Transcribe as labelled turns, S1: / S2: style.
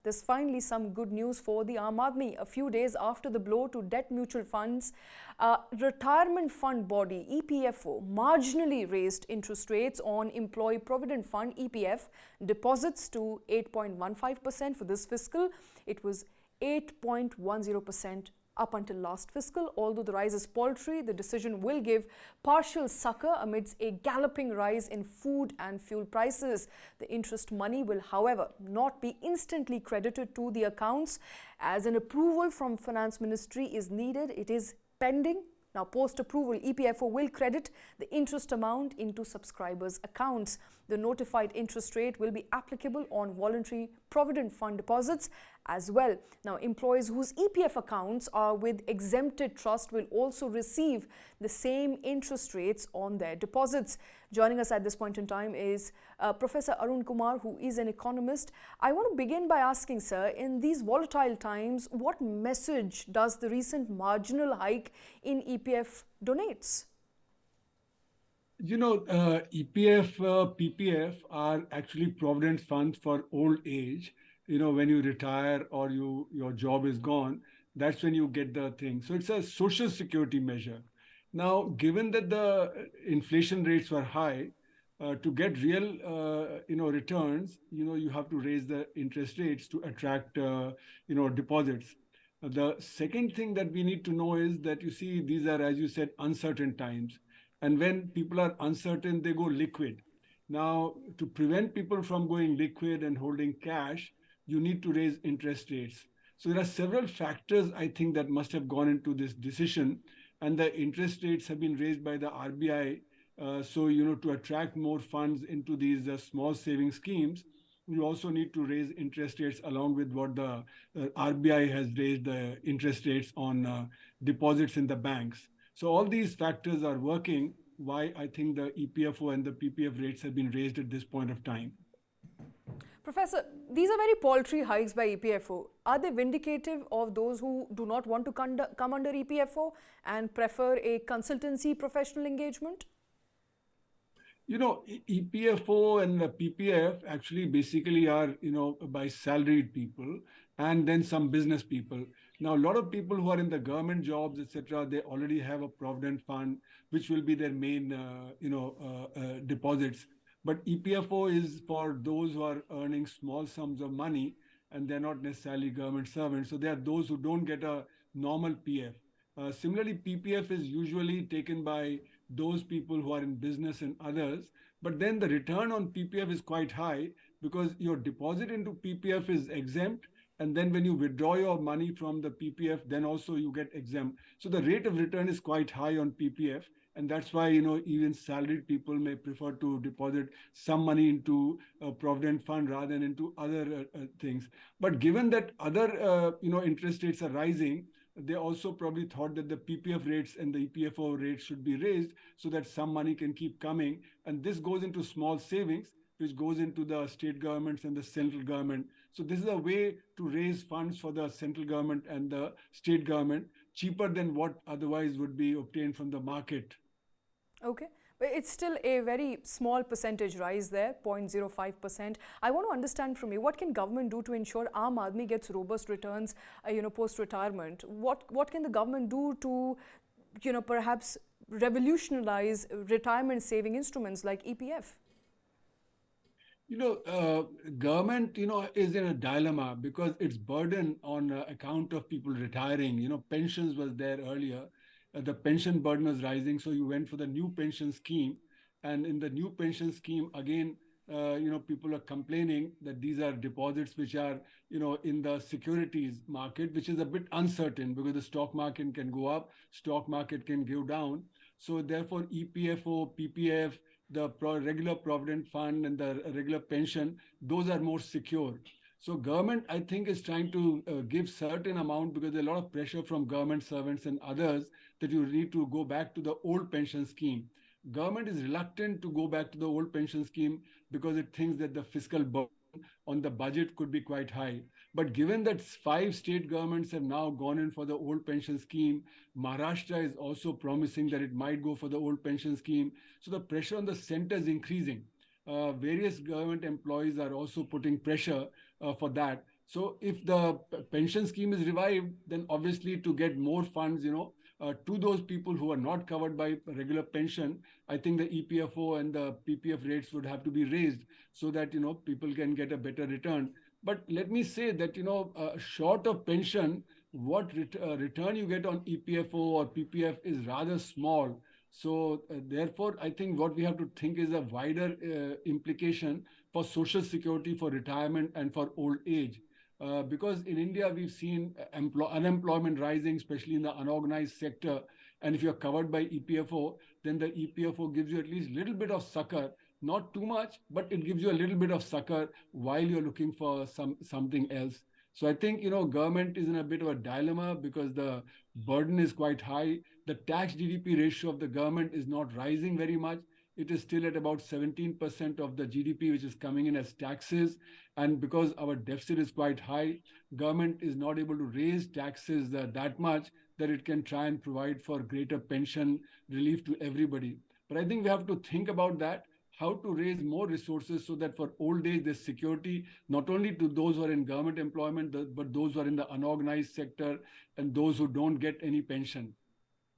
S1: There's finally some good news for the Aam Aadmi. A few days after the blow to debt mutual funds, retirement fund body EPFO marginally raised interest rates on Employee Provident Fund EPF deposits to 8.15% for this fiscal. It was 8.10% up until last fiscal. Although the rise is paltry, the decision will give partial succor amidst a galloping rise in food and fuel prices. The interest money will, however, not be instantly credited to the accounts, as an approval from Finance Ministry is needed. It is pending. Now, post-approval, EPFO will credit the interest amount into subscribers' accounts. The notified interest rate will be applicable on voluntary provident fund deposits as well. Now, employees whose EPF accounts are with exempted trust will also receive the same interest rates on their deposits. Joining us at this point in time is Professor Arun Kumar, who is an economist. I want to begin by asking, sir, in these volatile times, what message does the recent marginal hike in EPF donates?
S2: You know, EPF, PPF are actually provident funds for old age. You know, when you retire or your job is gone, that's when you get the thing. So it's a social security measure. Now, given that the inflation rates were high, to get real, returns, you have to raise the interest rates to attract, deposits. The second thing that we need to know is that, you see, these are, as you said, uncertain times. And when people are uncertain, they go liquid. Now, to prevent people from going liquid and holding cash, you need to raise interest rates. So there are several factors, I think, that must have gone into this decision. And the interest rates have been raised by the RBI. To attract more funds into these small saving schemes, you also need to raise interest rates along with what the RBI has raised the interest rates on deposits in the banks. So all these factors are working why I think the EPFO and the PPF rates have been raised at this point of time.
S1: Professor, these are very paltry hikes by EPFO. Are they vindicative of those who do not want to come under EPFO and prefer a consultancy professional engagement?
S2: You know, EPFO and the PPF actually basically are, by salaried people and then some business people. Now, a lot of people who are in the government jobs, etc., they already have a provident fund, which will be their main, deposits. But EPFO is for those who are earning small sums of money and they're not necessarily government servants. So they are those who don't get a normal PF. Similarly, PPF is usually taken by those people who are in business and others. But then the return on PPF is quite high because your deposit into PPF is exempt. And then when you withdraw your money from the PPF, then also you get exempt. So the rate of return is quite high on PPF. And that's why, even salaried people may prefer to deposit some money into a provident fund rather than into other things. But given that other, interest rates are rising, they also probably thought that the PPF rates and the EPFO rates should be raised so that some money can keep coming. And this goes into small savings, which goes into the state governments and the central government. So this is a way to raise funds for the central government and the state government cheaper than what otherwise would be obtained from the market.
S1: Okay. But it's still a very small percentage rise there, 0.05%. I want to understand from you, what can government do to ensure Aam Aadmi gets robust returns, post-retirement? What can the government do to, perhaps revolutionize retirement saving instruments like EPF?
S2: Government, is in a dilemma because it's burden on account of people retiring. Pensions was there earlier. The pension burden was rising, so you went for the new pension scheme. And in the new pension scheme, again, people are complaining that these are deposits which are, in the securities market, which is a bit uncertain because the stock market can go up, stock market can go down. So therefore, EPFO, PPF, the regular provident fund and the regular pension, those are more secure. So government, I think, is trying to give certain amount because there's a lot of pressure from government servants and others that you need to go back to the old pension scheme. Government is reluctant to go back to the old pension scheme because it thinks that the fiscal burden on the budget could be quite high. But given that 5 state governments have now gone in for the old pension scheme, Maharashtra is also promising that it might go for the old pension scheme. So the pressure on the center is increasing. Various government employees are also putting pressure for that. So if the pension scheme is revived, then obviously to get more funds, to those people who are not covered by regular pension, I think the EPFO and the PPF rates would have to be raised so that people can get a better return. But let me say that short of pension, what return you get on EPFO or PPF is rather small. So therefore, I think what we have to think is a wider implication for social security, for retirement, and for old age. Because in India, we've seen unemployment rising, especially in the unorganized sector. And if you're covered by EPFO, then the EPFO gives you at least a little bit of succor, not too much, but it gives you a little bit of succor while you're looking for something else. So I think government is in a bit of a dilemma because the burden is quite high. The tax GDP ratio of the government is not rising very much. It is still at about 17% of the GDP, which is coming in as taxes. And because our deficit is quite high, government is not able to raise taxes that much that it can try and provide for greater pension relief to everybody. But I think we have to think about that, how to raise more resources so that for old age there's security, not only to those who are in government employment, but those who are in the unorganized sector and those who don't get any pension.